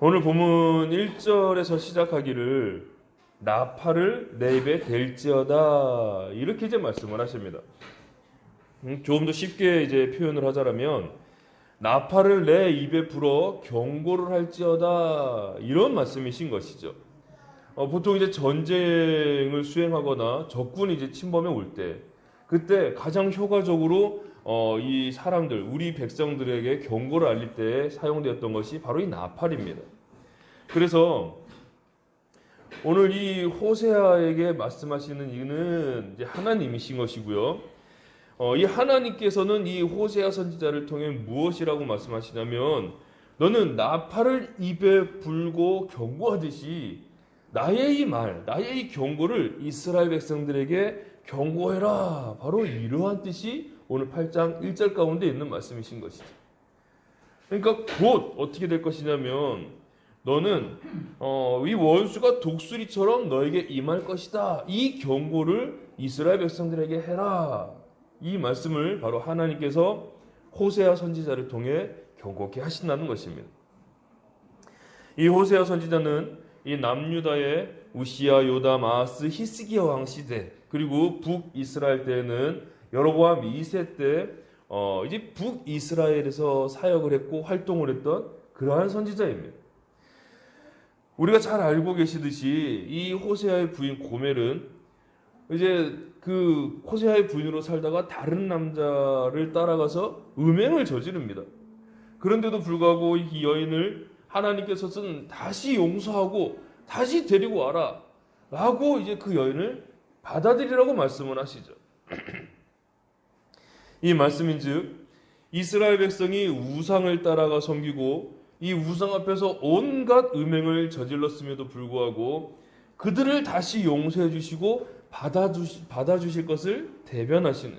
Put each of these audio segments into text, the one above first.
오늘 본문 1절에서 시작하기를 나팔을 내 입에 댈지어다 이렇게 이제 말씀을 하십니다. 조금 더 쉽게 이제 표현을 하자면 나팔을 내 입에 불어 경고를 할지어다 이런 말씀이신 것이죠. 보통 이제 전쟁을 수행하거나 적군이 이제 침범해 올 때 그때 가장 효과적으로 이 사람들 우리 백성들에게 경고를 알릴 때 사용되었던 것이 바로 이 나팔입니다. 그래서 오늘 이 호세아에게 말씀하시는 이는 이제 하나님이신 것이고요. 이 하나님께서는 이 호세아 선지자를 통해 무엇이라고 말씀하시냐면 너는 나팔을 입에 불고 경고하듯이 나의 이 말, 나의 이 경고를 이스라엘 백성들에게 경고해라. 바로 이러한 뜻이 오늘 8장 1절 가운데 있는 말씀이신 것이죠. 그러니까 곧 어떻게 될 것이냐면 너는 이 원수가 독수리처럼 너에게 임할 것이다. 이 경고를 이스라엘 백성들에게 해라. 이 말씀을 바로 하나님께서 호세아 선지자를 통해 경고케 하신다는 것입니다. 이 호세아 선지자는 이 남유다의 우시야, 요담, 아하스, 히스기야 왕 시대 그리고 북이스라엘 때에는 여로보암 2세 때 이제 북이스라엘에서 사역을 했고 활동을 했던 그러한 선지자입니다. 우리가 잘 알고 계시듯이 이 호세아의 부인 고멜은 이제 그 호세아의 부인으로 살다가 다른 남자를 따라가서 음행을 저지릅니다. 그런데도 불구하고 이 여인을 하나님께서는 다시 용서하고 다시 데리고 와라 라고 이제 그 여인을 받아들이라고 말씀을 하시죠. 이 말씀인즉 이스라엘 백성이 우상을 따라가 섬기고 이 우상 앞에서 온갖 음행을 저질렀음에도 불구하고 그들을 다시 용서해 주시고 받아주실 것을 대변하시는,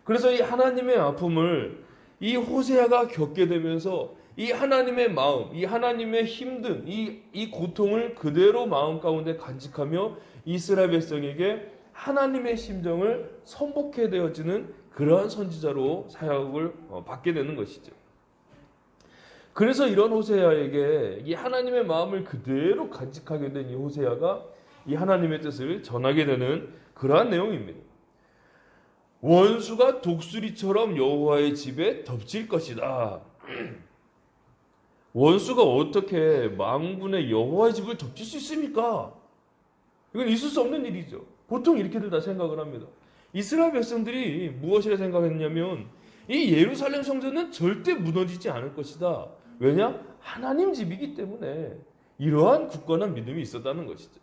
그래서 이 하나님의 아픔을 이 호세아가 겪게 되면서 이 하나님의 마음, 이 하나님의 힘든 이 고통을 그대로 마음 가운데 간직하며 이스라엘 백성에게 하나님의 심정을 선복해 되어지는 그러한 선지자로 사역을 받게 되는 것이죠. 그래서 이런 호세아에게 이 하나님의 마음을 그대로 간직하게 된 이 호세아가 이 하나님의 뜻을 전하게 되는 그러한 내용입니다. 원수가 독수리처럼 여호와의 집에 덮칠 것이다. 원수가 어떻게 만군의 여호와의 집을 덮칠 수 있습니까? 이건 있을 수 없는 일이죠. 보통 이렇게들 다 생각을 합니다. 이스라엘 백성들이 무엇이라 생각했냐면 이 예루살렘 성전은 절대 무너지지 않을 것이다. 왜냐? 하나님 집이기 때문에 이러한 굳건한 믿음이 있었다는 것이죠.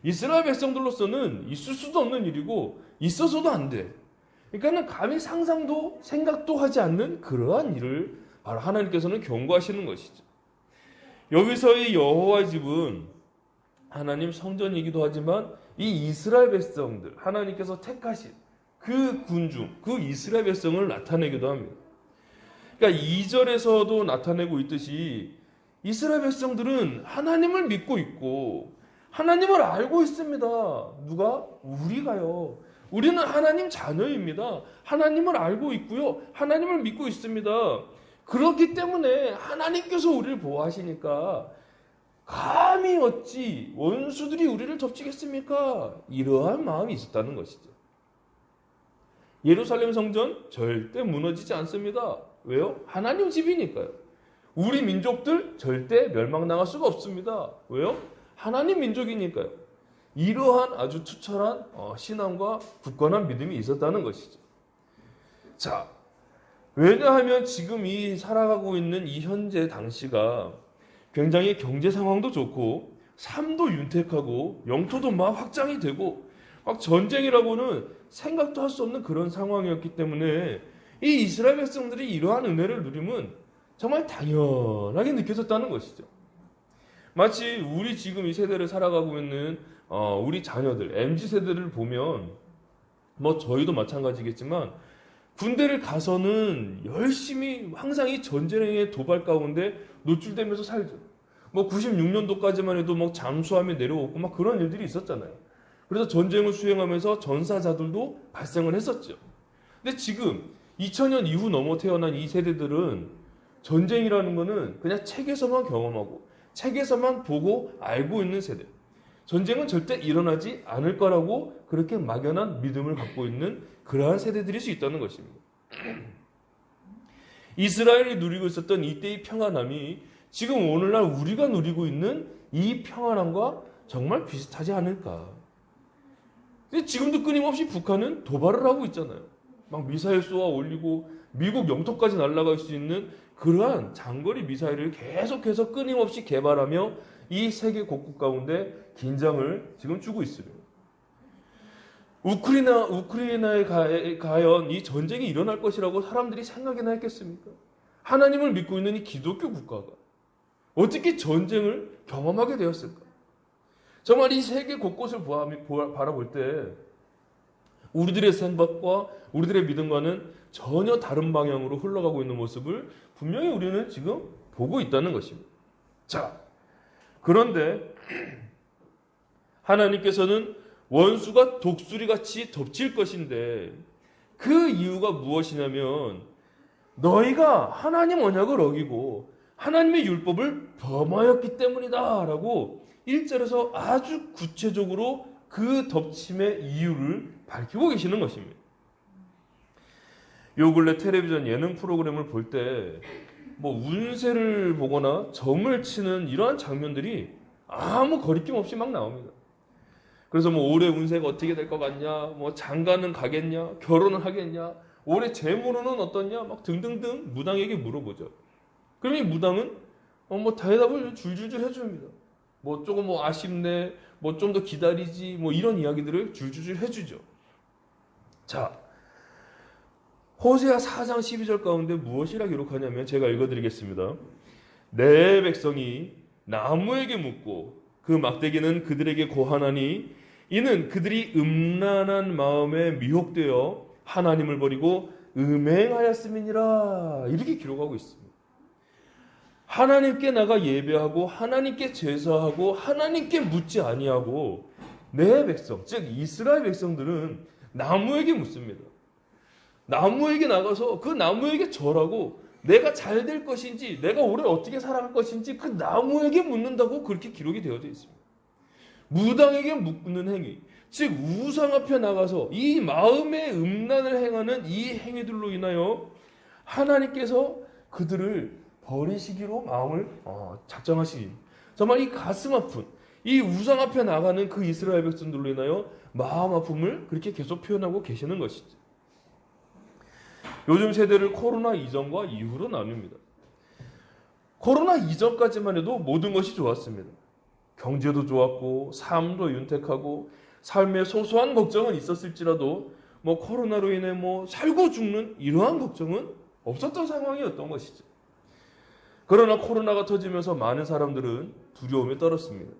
이스라엘 백성들로서는 있을 수도 없는 일이고 있어서도 안 돼. 그러니까 감히 상상도 생각도 하지 않는 그러한 일을 바로 하나님께서는 경고하시는 것이죠. 여기서의 여호와의 집은 하나님 성전이기도 하지만 이 이스라엘 백성들, 하나님께서 택하신 그 군중, 그 이스라엘 백성을 나타내기도 합니다. 그러니까 2절에서도 나타내고 있듯이 이스라엘 백성들은 하나님을 믿고 있고 하나님을 알고 있습니다. 누가? 우리가요. 우리는 하나님 자녀입니다. 하나님을 알고 있고요. 하나님을 믿고 있습니다. 그렇기 때문에 하나님께서 우리를 보호하시니까 감히 어찌 원수들이 우리를 덮치겠습니까? 이러한 마음이 있었다는 것이죠. 예루살렘 성전 절대 무너지지 않습니다. 왜요? 하나님 집이니까요. 우리 민족들 절대 멸망당할 수가 없습니다. 왜요? 하나님 민족이니까요. 이러한 아주 투철한 신앙과 굳건한 믿음이 있었다는 것이죠. 자, 왜냐하면 지금 이 살아가고 있는 이 현재 당시가 굉장히 경제 상황도 좋고 삶도 윤택하고 영토도 막 확장이 되고 막 전쟁이라고는 생각도 할 수 없는 그런 상황이었기 때문에 이 이스라엘 백성들이 이러한 은혜를 누리면 정말 당연하게 느껴졌다는 것이죠. 마치 우리 지금 이 세대를 살아가고 있는 우리 자녀들, MZ세대를 보면 뭐 저희도 마찬가지겠지만 군대를 가서는 열심히 항상 이 전쟁의 도발 가운데 노출되면서 살죠. 뭐 96년도까지만 해도 뭐 잠수함에 내려오고 막 그런 일들이 있었잖아요. 그래서 전쟁을 수행하면서 전사자들도 발생을 했었죠. 근데 지금 2000년 이후 넘어 태어난 이 세대들은 전쟁이라는 거는 그냥 책에서만 경험하고 책에서만 보고 알고 있는 세대. 전쟁은 절대 일어나지 않을 거라고 그렇게 막연한 믿음을 갖고 있는 그러한 세대들일 수 있다는 것입니다. 이스라엘이 누리고 있었던 이때의 평안함이 지금 오늘날 우리가 누리고 있는 이 평안함과 정말 비슷하지 않을까. 지금도 끊임없이 북한은 도발을 하고 있잖아요. 막 미사일 쏘아 올리고 미국 영토까지 날아갈 수 있는 그러한 장거리 미사일을 계속해서 끊임없이 개발하며 이 세계 곳곳 가운데 긴장을 지금 주고 있습니다. 우크라이나에 과연 이 전쟁이 일어날 것이라고 사람들이 생각이나 했겠습니까? 하나님을 믿고 있는 이 기독교 국가가 어떻게 전쟁을 경험하게 되었을까? 정말 이 세계 곳곳을 바라볼 때 우리들의 생각과 우리들의 믿음과는 전혀 다른 방향으로 흘러가고 있는 모습을 분명히 우리는 지금 보고 있다는 것입니다. 자, 그런데 하나님께서는 원수가 독수리같이 덮칠 것인데 그 이유가 무엇이냐면 너희가 하나님 언약을 어기고 하나님의 율법을 범하였기 때문이다 라고 1절에서 아주 구체적으로 그 덮침의 이유를 밝히고 계시는 것입니다. 요 근래 텔레비전 예능 프로그램을 볼 때 뭐 운세를 보거나 점을 치는 이러한 장면들이 아무 거리낌 없이 막 나옵니다. 그래서 뭐 올해 운세가 어떻게 될 것 같냐, 뭐 장가는 가겠냐, 결혼을 하겠냐, 올해 재물은 어떻냐, 막 등등등 무당에게 물어보죠. 그럼 이 무당은 뭐 대답을 줄줄줄 해줍니다. 뭐 조금 뭐 아쉽네, 뭐 좀 더 기다리지, 뭐 이런 이야기들을 줄줄줄 해주죠. 자, 호세아 4장 12절 가운데 무엇이라 기록하냐면 제가 읽어드리겠습니다. 내 백성이 나무에게 묻고 그 막대기는 그들에게 고하나니 이는 그들이 음란한 마음에 미혹되어 하나님을 버리고 음행하였음이니라. 이렇게 기록하고 있습니다. 하나님께 나가 예배하고 하나님께 제사하고 하나님께 묻지 아니하고 내 백성, 즉 이스라엘 백성들은 나무에게 묻습니다. 나무에게 나가서 그 나무에게 절하고 내가 잘 될 것인지 내가 올해 어떻게 살아갈 것인지 그 나무에게 묻는다고 그렇게 기록이 되어져 있습니다. 무당에게 묻는 행위, 즉 우상 앞에 나가서 이 마음의 음란을 행하는 이 행위들로 인하여 하나님께서 그들을 버리시기로 마음을 작정하시니 정말 이 가슴 아픈 이 우상 앞에 나가는 그 이스라엘 백성들로 인하여 마음 아픔을 그렇게 계속 표현하고 계시는 것이죠. 요즘 세대를 코로나 이전과 이후로 나눕니다. 코로나 이전까지만 해도 모든 것이 좋았습니다. 경제도 좋았고 삶도 윤택하고 삶의 소소한 걱정은 있었을지라도 뭐 코로나로 인해 뭐 살고 죽는 이러한 걱정은 없었던 상황이었던 것이죠. 그러나 코로나가 터지면서 많은 사람들은 두려움에 떨었습니다.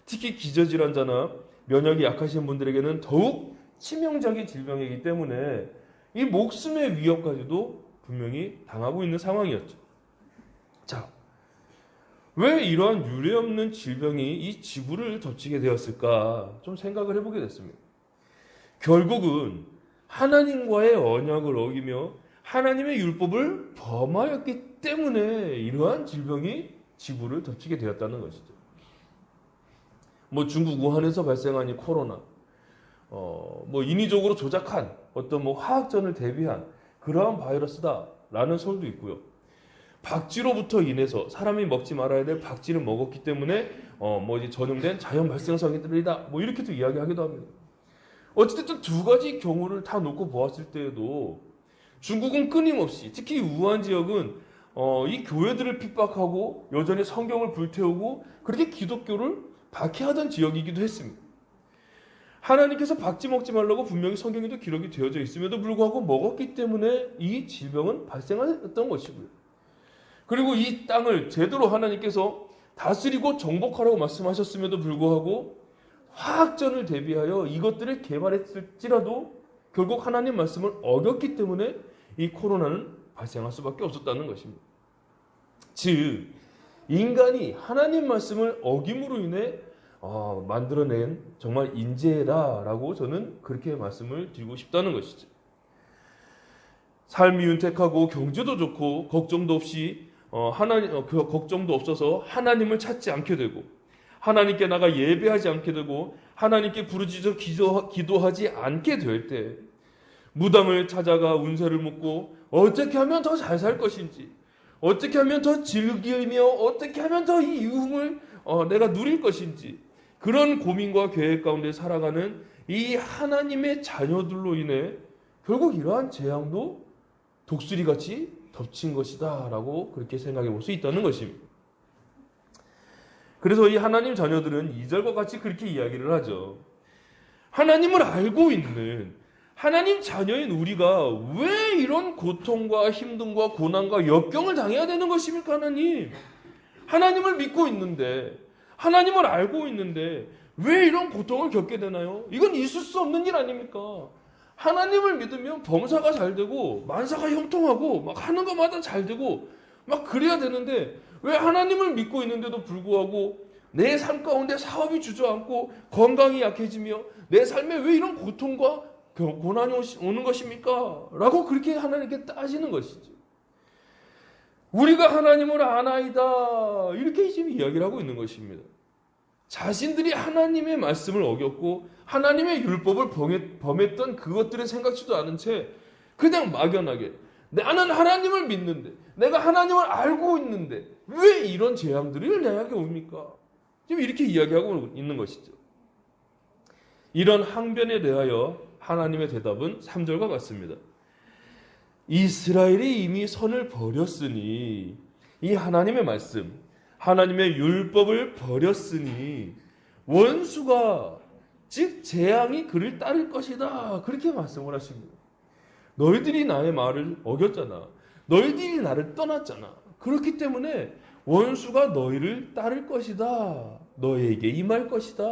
특히 기저질환자나 면역이 약하신 분들에게는 더욱 치명적인 질병이기 때문에 이 목숨의 위협까지도 분명히 당하고 있는 상황이었죠. 자, 왜 이러한 유례없는 질병이 이 지구를 덮치게 되었을까 좀 생각을 해보게 됐습니다. 결국은 하나님과의 언약을 어기며 하나님의 율법을 범하였기 때문에 이러한 질병이 지구를 덮치게 되었다는 것이죠. 뭐 중국 우한에서 발생한 이 코로나, 뭐 인위적으로 조작한 어떤 뭐 화학전을 대비한 그러한 바이러스다라는 설도 있고요. 박쥐로부터 인해서 사람이 먹지 말아야 될 박쥐를 먹었기 때문에 뭐 이제 전염된 자연 발생성이들이다. 뭐 이렇게도 이야기하기도 합니다. 어쨌든 두 가지 경우를 다 놓고 보았을 때에도 중국은 끊임없이 특히 우한 지역은 이 교회들을 핍박하고 여전히 성경을 불태우고 그렇게 기독교를 박해하던 지역이기도 했습니다. 하나님께서 박쥐 먹지 말라고 분명히 성경에도 기록이 되어져 있음에도 불구하고 먹었기 때문에 이 질병은 발생했던 것이고요. 그리고 이 땅을 제대로 하나님께서 다스리고 정복하라고 말씀하셨음에도 불구하고 화학전을 대비하여 이것들을 개발했을지라도 결국 하나님 말씀을 어겼기 때문에 이 코로나는 발생할 수밖에 없었다는 것입니다. 즉 인간이 하나님 말씀을 어김으로 인해 만들어낸 정말 인재다라고 저는 그렇게 말씀을 드리고 싶다는 것이죠. 삶이 윤택하고 경제도 좋고 걱정도 없이 하나님 그 걱정도 없어서 하나님을 찾지 않게 되고 하나님께 나가 예배하지 않게 되고 하나님께 부르짖어 기도하지 않게 될 때 무당을 찾아가 운세를 묻고 어떻게 하면 더 잘 살 것인지 어떻게 하면 더 즐기며 어떻게 하면 더 이 유흥을 내가 누릴 것인지 그런 고민과 계획 가운데 살아가는 이 하나님의 자녀들로 인해 결국 이러한 재앙도 독수리같이 덮친 것이다 라고 그렇게 생각해 볼 수 있다는 것입니다. 그래서 이 하나님 자녀들은 2절과 같이 그렇게 이야기를 하죠. 하나님을 알고 있는 하나님 자녀인 우리가 왜 이런 고통과 힘듦과 고난과 역경을 당해야 되는 것입니까? 하나님을 믿고 있는데 하나님을 알고 있는데 왜 이런 고통을 겪게 되나요? 이건 있을 수 없는 일 아닙니까? 하나님을 믿으면 범사가 잘 되고 만사가 형통하고 막 하는 것마다 잘 되고 막 그래야 되는데 왜 하나님을 믿고 있는데도 불구하고 내 삶 가운데 사업이 주저앉고 건강이 약해지며 내 삶에 왜 이런 고통과 고난이 오는 것입니까? 라고 그렇게 하나님께 따지는 것이죠. 우리가 하나님을 아나이다 이렇게 지금 이야기를 하고 있는 것입니다. 자신들이 하나님의 말씀을 어겼고 하나님의 율법을 범했던 그것들을 생각지도 않은 채 그냥 막연하게 나는 하나님을 믿는데 내가 하나님을 알고 있는데 왜 이런 재앙들이 내게 옵니까? 지금 이렇게 이야기하고 있는 것이죠. 이런 항변에 대하여 하나님의 대답은 3절과 같습니다. 이스라엘이 이미 선을 버렸으니 이 하나님의 말씀 하나님의 율법을 버렸으니 원수가 즉 재앙이 그를 따를 것이다 그렇게 말씀을 하십니다. 너희들이 나의 말을 어겼잖아. 너희들이 나를 떠났잖아. 그렇기 때문에 원수가 너희를 따를 것이다. 너희에게 임할 것이다.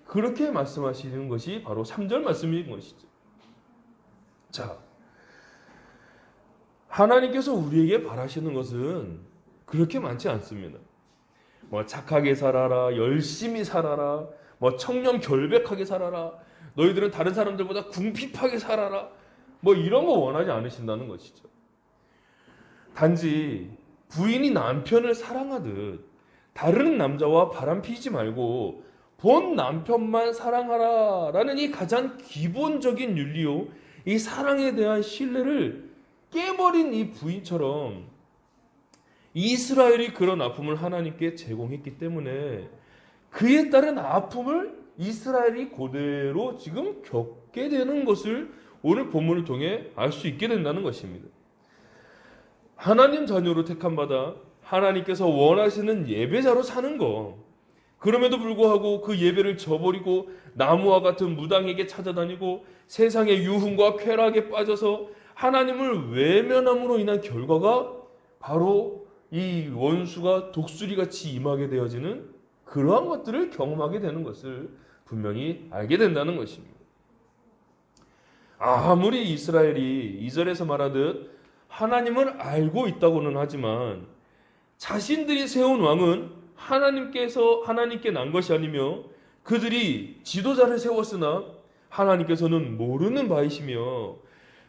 그렇게 말씀하시는 것이 바로 3절 말씀인 것이죠. 자, 하나님께서 우리에게 바라시는 것은 그렇게 많지 않습니다. 뭐 착하게 살아라, 열심히 살아라, 뭐 청렴 결백하게 살아라, 너희들은 다른 사람들보다 궁핍하게 살아라, 뭐 이런 거 원하지 않으신다는 것이죠. 단지 부인이 남편을 사랑하듯 다른 남자와 바람 피지 말고 본 남편만 사랑하라라는 이 가장 기본적인 윤리요, 이 사랑에 대한 신뢰를 깨버린 이 부인처럼 이스라엘이 그런 아픔을 하나님께 제공했기 때문에 그에 따른 아픔을 이스라엘이 그대로 지금 겪게 되는 것을 오늘 본문을 통해 알 수 있게 된다는 것입니다. 하나님 자녀로 택함받아 하나님께서 원하시는 예배자로 사는 것, 그럼에도 불구하고 그 예배를 저버리고 나무와 같은 무당에게 찾아다니고 세상의 유흥과 쾌락에 빠져서 하나님을 외면함으로 인한 결과가 바로 이 원수가 독수리같이 임하게 되어지는 그러한 것들을 경험하게 되는 것을 분명히 알게 된다는 것입니다. 아무리 이스라엘이 2절에서 말하듯 하나님을 알고 있다고는 하지만 자신들이 세운 왕은 하나님께 난 것이 아니며 그들이 지도자를 세웠으나 하나님께서는 모르는 바이시며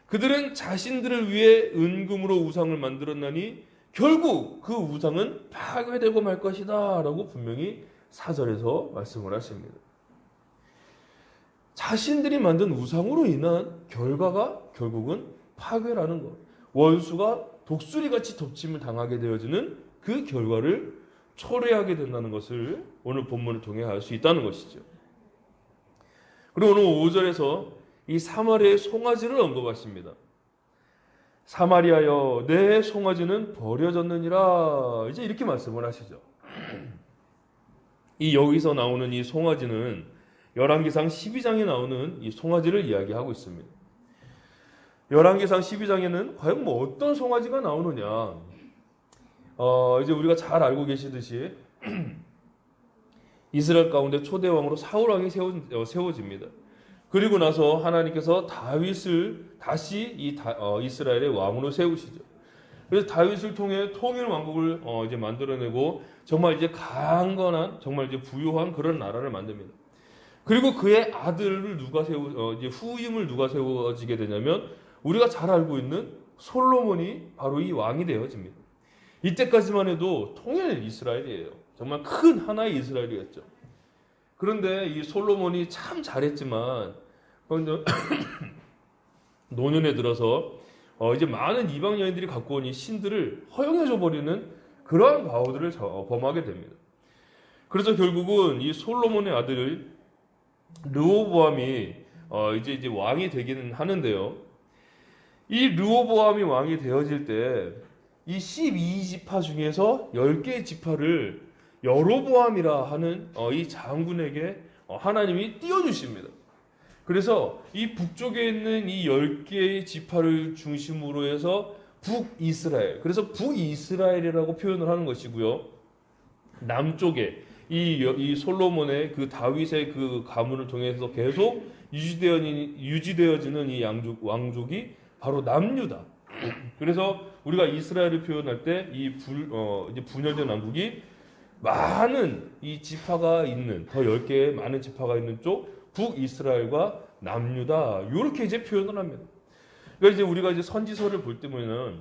그들은 자신들을 위해 은금으로 우상을 만들었나니 결국 그 우상은 파괴되고 말 것이다 라고 분명히 4절에서 말씀을 하십니다. 자신들이 만든 우상으로 인한 결과가 결국은 파괴라는 것, 원수가 독수리같이 덮침을 당하게 되어지는 그 결과를 초래하게 된다는 것을 오늘 본문을 통해 알 수 있다는 것이죠. 그리고 오늘 5절에서 이 사마리아의 송아지를 언급하십니다. 사마리아여 내 송아지는 버려졌느니라 이제 이렇게 말씀을 하시죠. 이 여기서 나오는 이 송아지는 열왕기상 12장에 나오는 이 송아지를 이야기하고 있습니다. 열왕기상 12장에는 과연 뭐 어떤 송아지가 나오느냐, 이제 우리가 잘 알고 계시듯이 이스라엘 가운데 초대 왕으로 사울 왕이 세워집니다. 그리고 나서 하나님께서 다윗을 다시 이스라엘의 왕으로 세우시죠. 그래서 다윗을 통해 통일 왕국을 이제 만들어내고 정말 이제 강건한 정말 이제 부유한 그런 나라를 만듭니다. 그리고 그의 아들을 이제 후임을 누가 세워지게 되냐면 우리가 잘 알고 있는 솔로몬이 바로 이 왕이 되어집니다. 이때까지만 해도 통일 이스라엘이에요. 정말 큰 하나의 이스라엘이었죠. 그런데 이 솔로몬이 참 잘했지만 노년에 들어서 이제 많은 이방 여인들이 갖고 온 이 신들을 허용해줘 버리는 그러한 과오들을 범하게 됩니다. 그래서 결국은 이 솔로몬의 아들 르호보암이 이제 왕이 되기는 하는데요. 이 르호보암이 왕이 되어질 때 이 12지파 중에서 10개의 지파를 여로보암이라 하는 이 장군에게 하나님이 띄워주십니다. 그래서 이 북쪽에 있는 이 10개의 지파를 중심으로 해서 북이스라엘, 그래서 북이스라엘이라고 표현을 하는 것이고요. 남쪽에 이 솔로몬의 그 다윗의 그 가문을 통해서 계속 유지되어지는 이 왕족이 바로 남유다. 그래서 우리가 이스라엘을 표현할 때 이제 분열된 왕국이 많은 이 지파가 있는 더 10개의 많은 지파가 있는 쪽 북이스라엘과 남유다. 이렇게 이제 표현을 합니다. 그러니까 이제 우리가 이제 선지서를 볼 때면은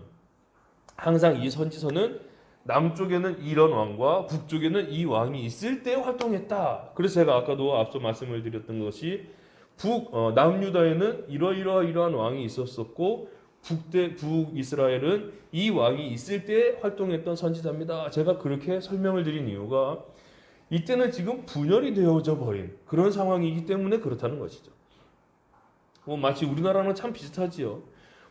항상 이 선지서는 남쪽에는 이런 왕과 북쪽에는 이 왕이 있을 때 활동했다. 그래서 제가 아까도 앞서 말씀을 드렸던 것이 남유다에는 이러한 왕이 있었었고 북이스라엘은 이 왕이 있을 때 활동했던 선지자입니다. 제가 그렇게 설명을 드린 이유가 이때는 지금 분열이 되어져 버린 그런 상황이기 때문에 그렇다는 것이죠. 마치 우리나라랑 참 비슷하지요.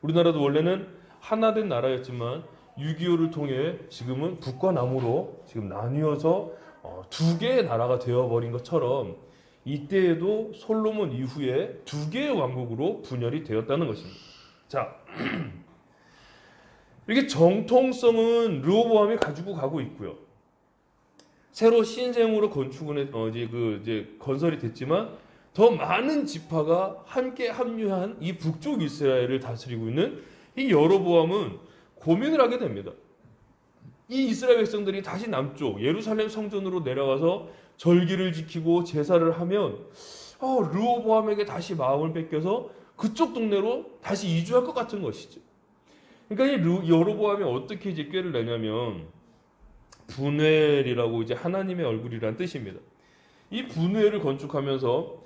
우리나라도 원래는 하나된 나라였지만 6.25를 통해 지금은 북과 남으로 지금 나뉘어서 두 개의 나라가 되어버린 것처럼 이때에도 솔로몬 이후에 두 개의 왕국으로 분열이 되었다는 것입니다. 자, 이렇게 정통성은 르호보암이 가지고 가고 있고요. 새로 신생으로 건축은 이제 건설이 됐지만 더 많은 지파가 함께 합류한 이 북쪽 이스라엘을 다스리고 있는 이 여로보암은 고민을 하게 됩니다. 이 이스라엘 백성들이 다시 남쪽 예루살렘 성전으로 내려가서 절기를 지키고 제사를 하면 르호보암에게 다시 마음을 뺏겨서 그쪽 동네로 다시 이주할 것 같은 것이죠. 그러니까 이 여로보암이 어떻게 이제 꾀를 내냐면 분회이라고 이제 하나님의 얼굴이란 뜻입니다. 이 분회를 건축하면서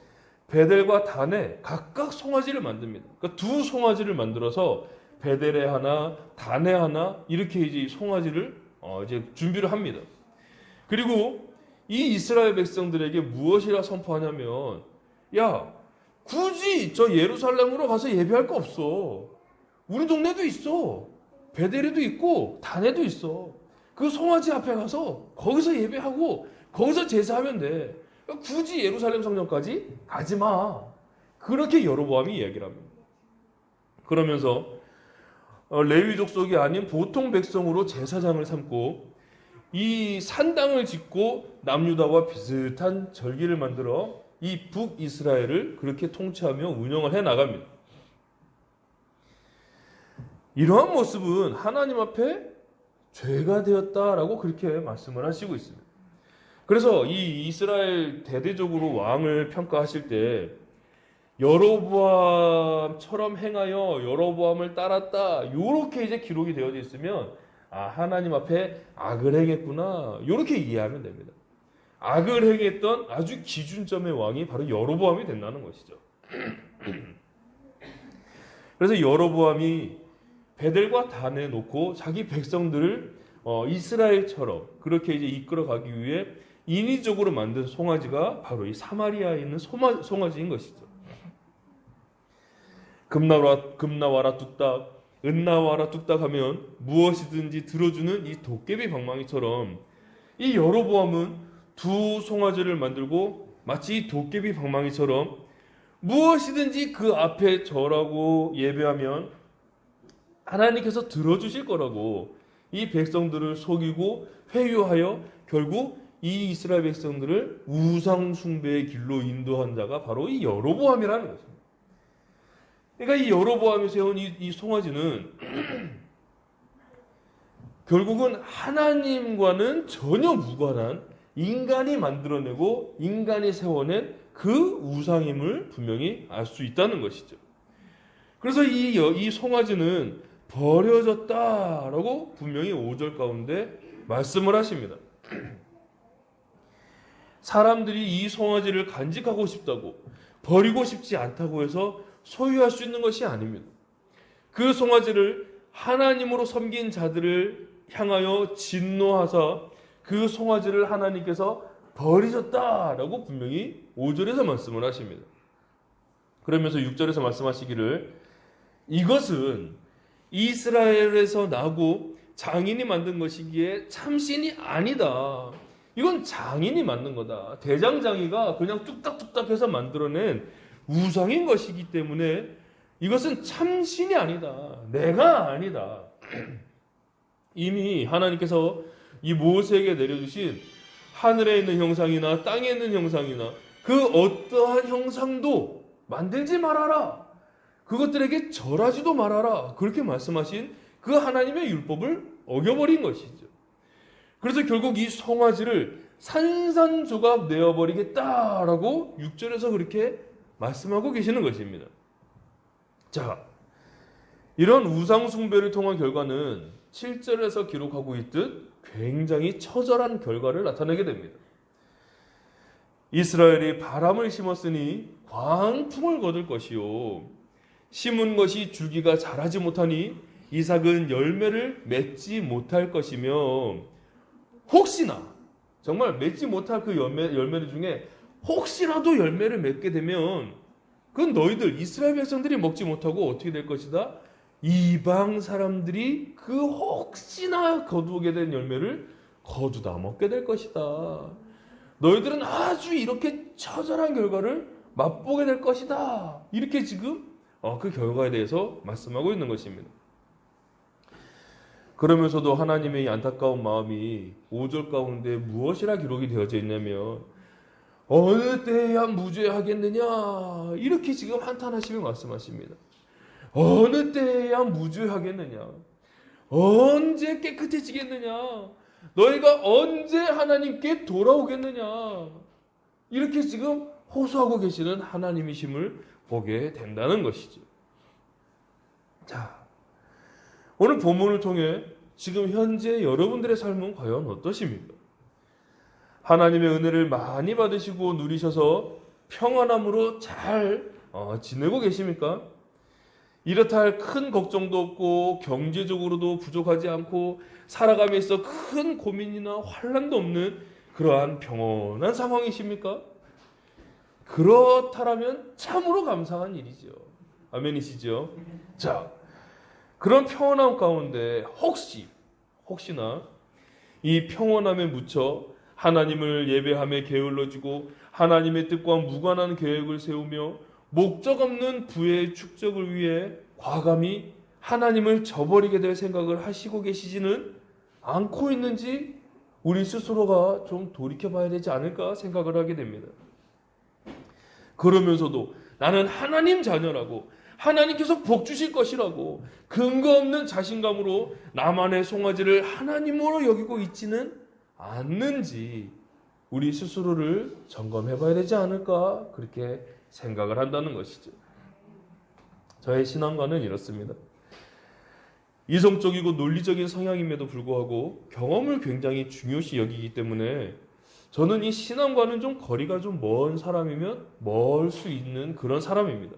베델과 단에 각각 송아지를 만듭니다. 그러니까 두 송아지를 만들어서 베델에 하나, 단에 하나 이렇게 이제 송아지를 이제 준비를 합니다. 그리고 이 이스라엘 백성들에게 무엇이라 선포하냐면, 야, 굳이 저 예루살렘으로 가서 예배할 거 없어. 우리 동네도 있어. 베델에도 있고 단에도 있어. 그 송아지 앞에 가서 거기서 예배하고 거기서 제사하면 돼. 굳이 예루살렘 성전까지 가지 마. 그렇게 여로보암이 이야기를 합니다. 그러면서 레위 족속이 아닌 보통 백성으로 제사장을 삼고 이 산당을 짓고 남유다와 비슷한 절기를 만들어 이 북이스라엘을 그렇게 통치하며 운영을 해 나갑니다. 이러한 모습은 하나님 앞에 죄가 되었다라고 그렇게 말씀을 하시고 있습니다. 그래서 이 이스라엘 대대적으로 왕을 평가하실 때 여로보암처럼 행하여 여로보암을 따랐다 이렇게 이제 기록이 되어져 있으면 하나님 앞에 악을 행했구나 이렇게 이해하면 됩니다. 악을 행했던 아주 기준점의 왕이 바로 여로보암이 된다는 것이죠. 그래서 여로보암이 베델과 단에 놓고 자기 백성들을 이스라엘처럼 그렇게 이제 이끌어가기 위해 인위적으로 만든 송아지가 바로 이 사마리아에 있는 송아지인 것이죠. 금나와라 뚝딱, 은나와라 뚝딱 하면 무엇이든지 들어주는 이 도깨비 방망이처럼 이 여로보암은 두 송아지를 만들고 마치 도깨비 방망이처럼 무엇이든지 그 앞에 절하고 예배하면 하나님께서 들어주실 거라고 이 백성들을 속이고 회유하여 결국 이 이스라엘 백성들을 우상 숭배의 길로 인도한 자가 바로 이 여로보암이라는 것입니다. 그러니까 이 여로보암이 세운 이 송아지는 결국은 하나님과는 전혀 무관한 인간이 만들어내고 인간이 세워낸 그 우상임을 분명히 알 수 있다는 것이죠. 그래서 이 송아지는 버려졌다라고 분명히 5절 가운데 말씀을 하십니다. 사람들이 이 송아지를 간직하고 싶다고, 버리고 싶지 않다고 해서 소유할 수 있는 것이 아닙니다. 그 송아지를 하나님으로 섬긴 자들을 향하여 진노하사 그 송아지를 하나님께서 버리셨다라고 분명히 5절에서 말씀을 하십니다. 그러면서 6절에서 말씀하시기를, 이것은 이스라엘에서 나고 장인이 만든 것이기에 참신이 아니다. 이건 장인이 만든 거다. 대장장이가 그냥 뚝딱뚝딱 해서 만들어낸 우상인 것이기 때문에 이것은 참신이 아니다. 내가 아니다. 이미 하나님께서 이 모세에게 내려주신 하늘에 있는 형상이나 땅에 있는 형상이나 그 어떠한 형상도 만들지 말아라. 그것들에게 절하지도 말아라. 그렇게 말씀하신 그 하나님의 율법을 어겨버린 것이죠. 그래서 결국 이 송아지를 산산조각 내어버리겠다라고 6절에서 그렇게 말씀하고 계시는 것입니다. 자, 이런 우상숭배를 통한 결과는 7절에서 기록하고 있듯 굉장히 처절한 결과를 나타내게 됩니다. 이스라엘이 바람을 심었으니 광풍을 거둘 것이요, 심은 것이 줄기가 자라지 못하니 이삭은 열매를 맺지 못할 것이며, 혹시나 정말 맺지 못할 그 열매들 중에 혹시라도 열매를 맺게 되면 그건 너희들 이스라엘 백성들이 먹지 못하고 어떻게 될 것이다? 이방 사람들이 그 혹시나 거두게 된 열매를 거두다 먹게 될 것이다. 너희들은 아주 이렇게 처절한 결과를 맛보게 될 것이다. 이렇게 지금 그 결과에 대해서 말씀하고 있는 것입니다. 그러면서도 하나님의 안타까운 마음이 5절 가운데 무엇이라 기록이 되어져 있냐면, 어느 때에야 무죄하겠느냐, 이렇게 지금 한탄하시며 말씀하십니다. 어느 때에야 무죄하겠느냐, 언제 깨끗해지겠느냐, 너희가 언제 하나님께 돌아오겠느냐, 이렇게 지금 호소하고 계시는 하나님이심을 보게 된다는 것이죠. 자, 오늘 본문을 통해 지금 현재 여러분들의 삶은 과연 어떠십니까? 하나님의 은혜를 많이 받으시고 누리셔서 평안함으로 잘 지내고 계십니까? 이렇다 할 큰 걱정도 없고 경제적으로도 부족하지 않고 살아감에 있어 큰 고민이나 환난도 없는 그러한 평온한 상황이십니까? 그렇다라면 참으로 감사한 일이죠. 아멘이시죠? 자, 그런 평온함 가운데 혹시나 이 평온함에 묻혀 하나님을 예배함에 게을러지고 하나님의 뜻과 무관한 계획을 세우며 목적 없는 부의 축적을 위해 과감히 하나님을 저버리게 될 생각을 하시고 계시지는 않고 있는지 우리 스스로가 좀 돌이켜봐야 되지 않을까 생각을 하게 됩니다. 그러면서도 나는 하나님 자녀라고, 하나님께서 복 주실 것이라고 근거 없는 자신감으로 나만의 송아지를 하나님으로 여기고 있지는 않는지 우리 스스로를 점검해 봐야 되지 않을까 그렇게 생각을 한다는 것이죠. 저의 신앙관은 이렇습니다. 이성적이고 논리적인 성향임에도 불구하고 경험을 굉장히 중요시 여기기 때문에 저는 이 신앙과는 좀 거리가 좀 먼 사람이면 멀 수 있는 그런 사람입니다.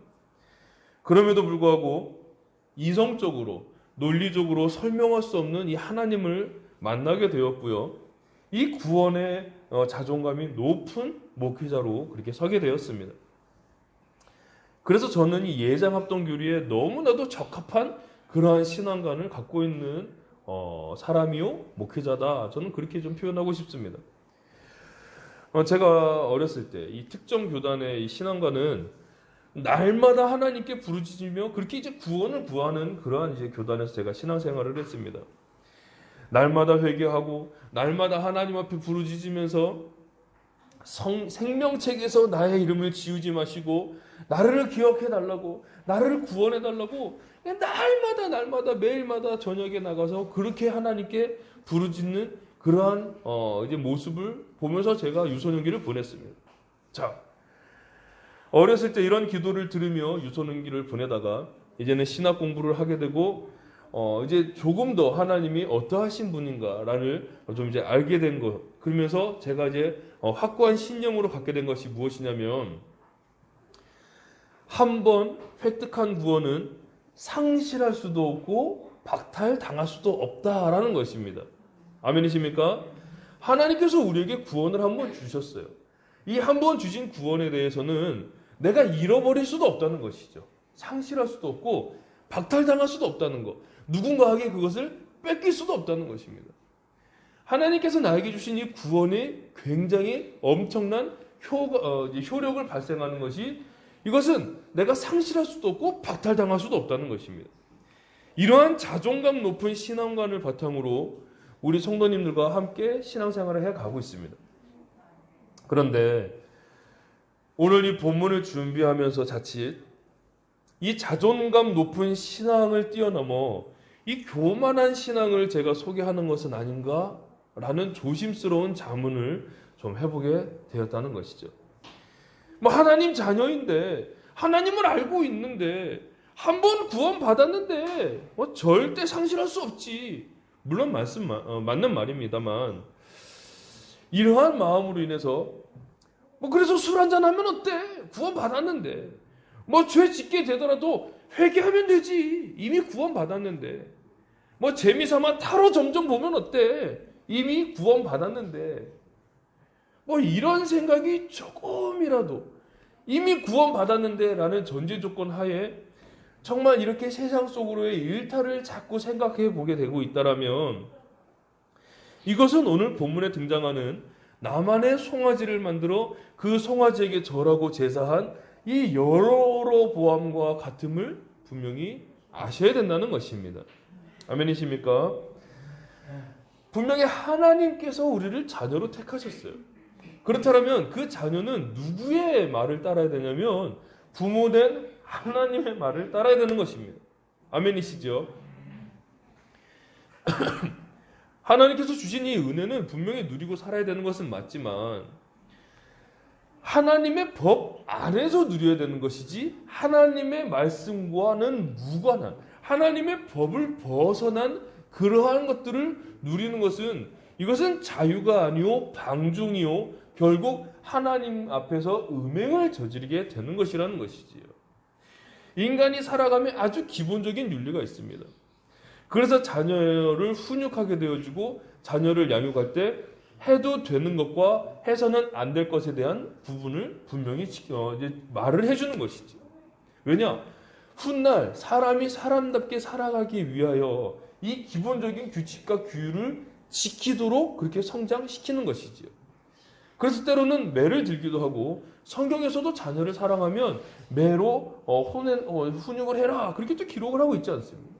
그럼에도 불구하고 이성적으로 논리적으로 설명할 수 없는 이 하나님을 만나게 되었고요. 이 구원의 자존감이 높은 목회자로 그렇게 서게 되었습니다. 그래서 저는 이 예장합동교리에 너무나도 적합한 그러한 신앙관을 갖고 있는 사람이요 목회자다. 저는 그렇게 좀 표현하고 싶습니다. 제가 어렸을 때 이 특정 교단의 이 신앙관은 날마다 하나님께 부르짖으며 그렇게 이제 구원을 구하는 그러한 이제 교단에서 제가 신앙생활을 했습니다. 날마다 회개하고 날마다 하나님 앞에 부르짖으면서 생명책에서 나의 이름을 지우지 마시고 나를 기억해 달라고, 나를 구원해 달라고 날마다 매일마다 저녁에 나가서 그렇게 하나님께 부르짖는 그러한 이제 모습을 보면서 제가 유소년기를 보냈습니다. 자, 어렸을 때 이런 기도를 들으며 유소년기를 보내다가 이제는 신학 공부를 하게 되고 이제 조금 더 하나님이 어떠하신 분인가를 좀 이제 알게 된 것. 그러면서 제가 이제 확고한 신념으로 갖게 된 것이 무엇이냐면, 한 번 획득한 구원은 상실할 수도 없고 박탈당할 수도 없다라는 것입니다. 아멘이십니까? 하나님께서 우리에게 구원을 한 번 주셨어요. 이 한 번 주신 구원에 대해서는 내가 잃어버릴 수도 없다는 것이죠. 상실할 수도 없고 박탈당할 수도 없다는 것. 누군가에게 그것을 뺏길 수도 없다는 것입니다. 하나님께서 나에게 주신 이 구원이 굉장히 엄청난 효력을 발생하는 것이, 이것은 내가 상실할 수도 없고 박탈당할 수도 없다는 것입니다. 이러한 자존감 높은 신앙관을 바탕으로 우리 성도님들과 함께 신앙생활을 해가고 있습니다. 그런데 오늘 이 본문을 준비하면서 자칫 이 자존감 높은 신앙을 뛰어넘어 이 교만한 신앙을 제가 소개하는 것은 아닌가라는 조심스러운 자문을 좀 해보게 되었다는 것이죠. 하나님 자녀인데, 하나님을 알고 있는데, 한 번 구원 받았는데 절대 상실할 수 없지. 물론 맞는 말입니다만, 이러한 마음으로 인해서 그래서 술 한잔 하면 어때? 구원 받았는데. 죄 짓게 되더라도 회개하면 되지. 이미 구원 받았는데. 재미삼아 타로 점점 보면 어때? 이미 구원 받았는데. 이런 생각이 조금이라도 이미 구원 받았는데 라는 전제 조건 하에 정말 이렇게 세상 속으로의 일탈을 자꾸 생각해 보게 되고 있다라면, 이것은 오늘 본문에 등장하는 나만의 송아지를 만들어 그 송아지에게 절하고 제사한 이 여로로보암과 같음을 분명히 아셔야 된다는 것입니다. 아멘이십니까? 분명히 하나님께서 우리를 자녀로 택하셨어요. 그렇다면 그 자녀는 누구의 말을 따라야 되냐면 부모된 하나님의 말을 따라야 되는 것입니다. 아멘이시죠? 하나님께서 주신 이 은혜는 분명히 누리고 살아야 되는 것은 맞지만, 하나님의 법 안에서 누려야 되는 것이지 하나님의 말씀과는 무관한, 하나님의 법을 벗어난 그러한 것들을 누리는 것은, 이것은 자유가 아니요 방종이요 결국 하나님 앞에서 음행을 저지르게 되는 것이라는 것이지요. 인간이 살아가며 아주 기본적인 윤리가 있습니다. 그래서 자녀를 훈육하게 되어지고 자녀를 양육할 때 해도 되는 것과 해서는 안 될 것에 대한 부분을 분명히 이제 말을 해주는 것이죠. 왜냐? 훗날 사람이 사람답게 살아가기 위하여 이 기본적인 규칙과 규율을 지키도록 그렇게 성장시키는 것이지요. 그래서 때로는 매를 들기도 하고, 성경에서도 자녀를 사랑하면 매로 훈육을 해라 그렇게 또 기록을 하고 있지 않습니까?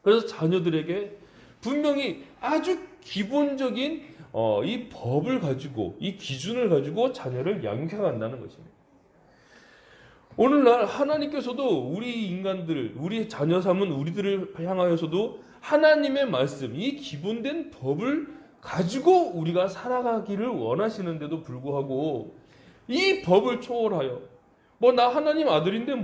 그래서 자녀들에게 분명히 아주 기본적인 이 법을 가지고, 이 기준을 가지고 자녀를 양육해 간다는 것입니다. 오늘날 하나님께서도 우리 인간들, 우리 자녀 삼은 우리들을 향하여서도 하나님의 말씀, 이 기본된 법을 가지고 우리가 살아가기를 원하시는데도 불구하고 이 법을 초월하여 나 하나님 아들인데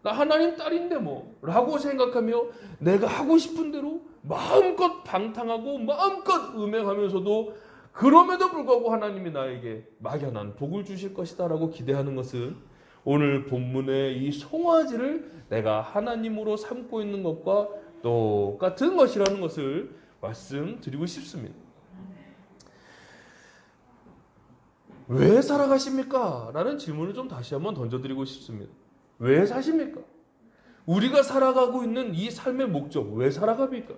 나 하나님 딸인데 라고 생각하며 내가 하고 싶은 대로 마음껏 방탕하고 마음껏 음행하면서도, 그럼에도 불구하고 하나님이 나에게 막연한 복을 주실 것이다 라고 기대하는 것은 오늘 본문의 이 송아지를 내가 하나님으로 삼고 있는 것과 똑같은 것이라는 것을 말씀드리고 싶습니다. 왜 살아가십니까? 라는 질문을 좀 다시 한번 던져드리고 싶습니다. 왜 사십니까? 우리가 살아가고 있는 이 삶의 목적, 왜 살아갑니까?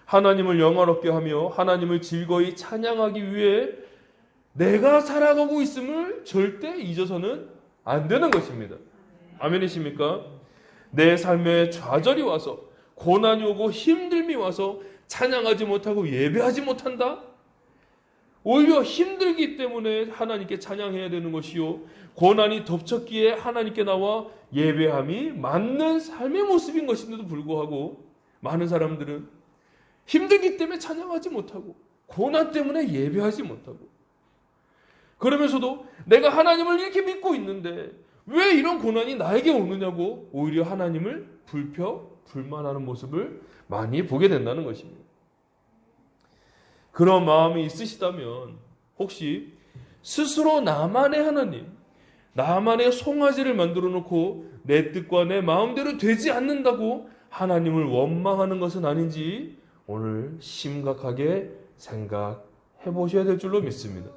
하나님을 영화롭게 하며 하나님을 즐거이 찬양하기 위해 내가 살아가고 있음을 절대 잊어서는 안 되는 것입니다. 아멘이십니까? 내 삶에 좌절이 와서, 고난이 오고 힘듦이 와서 찬양하지 못하고 예배하지 못한다? 오히려 힘들기 때문에 하나님께 찬양해야 되는 것이요, 고난이 덮쳤기에 하나님께 나와 예배함이 맞는 삶의 모습인 것인데도 불구하고 많은 사람들은 힘들기 때문에 찬양하지 못하고 고난 때문에 예배하지 못하고, 그러면서도 내가 하나님을 이렇게 믿고 있는데 왜 이런 고난이 나에게 오느냐고 오히려 하나님을 불만하는 모습을 많이 보게 된다는 것입니다. 그런 마음이 있으시다면 혹시 스스로 나만의 하나님, 나만의 송아지를 만들어 놓고 내 뜻과 내 마음대로 되지 않는다고 하나님을 원망하는 것은 아닌지 오늘 심각하게 생각해 보셔야 될 줄로 믿습니다.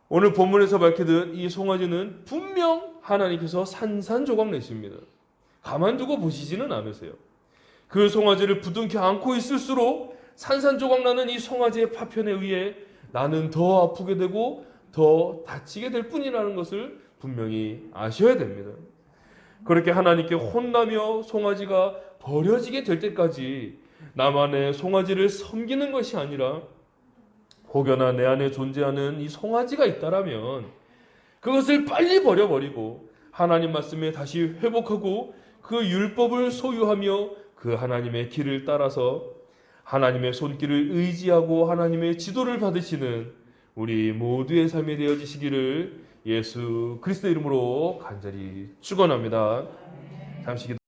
오늘 본문에서 밝히듯 이 송아지는 분명 하나님께서 산산조각 내십니다. 가만두고 보시지는 않으세요. 그 송아지를 부둥켜 안고 있을수록 산산조각 나는 이 송아지의 파편에 의해 나는 더 아프게 되고 더 다치게 될 뿐이라는 것을 분명히 아셔야 됩니다. 그렇게 하나님께 혼나며 송아지가 버려지게 될 때까지 나만의 송아지를 섬기는 것이 아니라 혹여나 내 안에 존재하는 이 송아지가 있다라면 그것을 빨리 버려버리고 하나님 말씀에 다시 회복하고 그 율법을 소유하며 그 하나님의 길을 따라서 하나님의 손길을 의지하고 하나님의 지도를 받으시는 우리 모두의 삶이 되어지시기를 예수 그리스도 이름으로 간절히 축원합니다. 잠시 기도